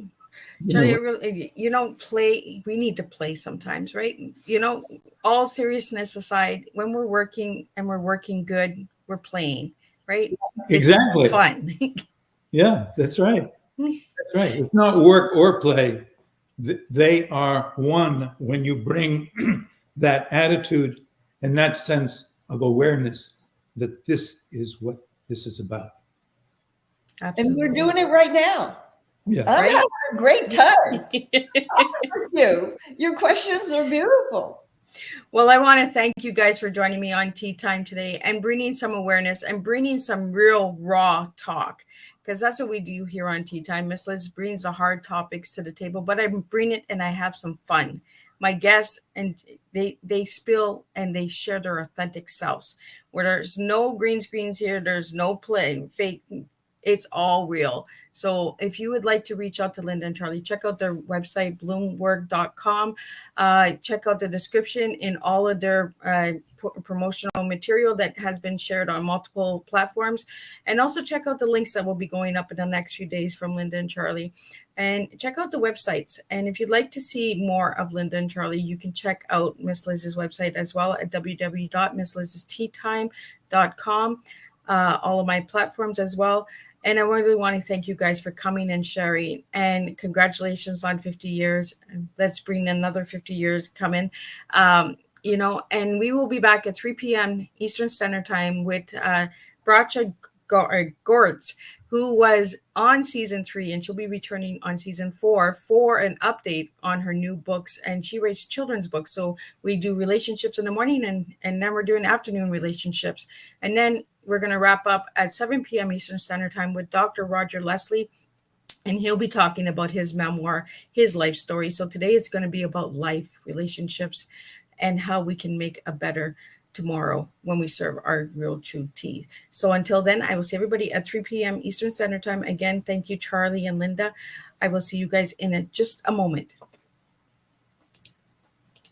Charlie, play, we need to play sometimes, right? All seriousness aside, when we're working and we're working good, we're playing, right? exactly. It's fun. Yeah, that's right. That's right. It's not work or play. They are one when you bring that attitude and that sense of awareness that this is what this is about. Absolutely. And we're doing it right now. Yeah. I'm Right? having a great time with you. Your questions are beautiful. Well, I want to thank you guys for joining me on Tea Time today and bringing some awareness and bringing some real raw talk, because that's what we do here on Tea Time. Miss Liz brings the hard topics to the table, but I bring it and I have some fun. My guests, and they spill and they share their authentic selves, where there's no green screens here, there's no play, fake. It's all real. So if you would like to reach out to Linda and Charlie, check out their website, bloomwork.com. Check out the description in all of their promotional material that has been shared on multiple platforms. And also check out the links that will be going up in the next few days from Linda and Charlie. And check out the websites. And if you'd like to see more of Linda and Charlie, you can check out Miss Liz's website as well at www.misslizsteatime.com. All of my platforms as well. And I really want to thank you guys for coming and sharing. And congratulations on 50 years. Let's bring another 50 years coming. And we will be back at 3 p.m. Eastern Standard Time with Bracha Gortz, who was on season 3, and she'll be returning on season 4 for an update on her new books. And she writes children's books. So we do relationships in the morning, and then we're doing afternoon relationships. And then we're going to wrap up at 7 p.m. Eastern Standard Time with Dr. Roger Leslie, and he'll be talking about his memoir, his life story. So today it's going to be about life, relationships, and how we can make a better tomorrow when we serve our real true tea. So until then, I will see everybody at 3 p.m. Eastern Standard Time. Again, thank you, Charlie and Linda. I will see you guys in just a moment.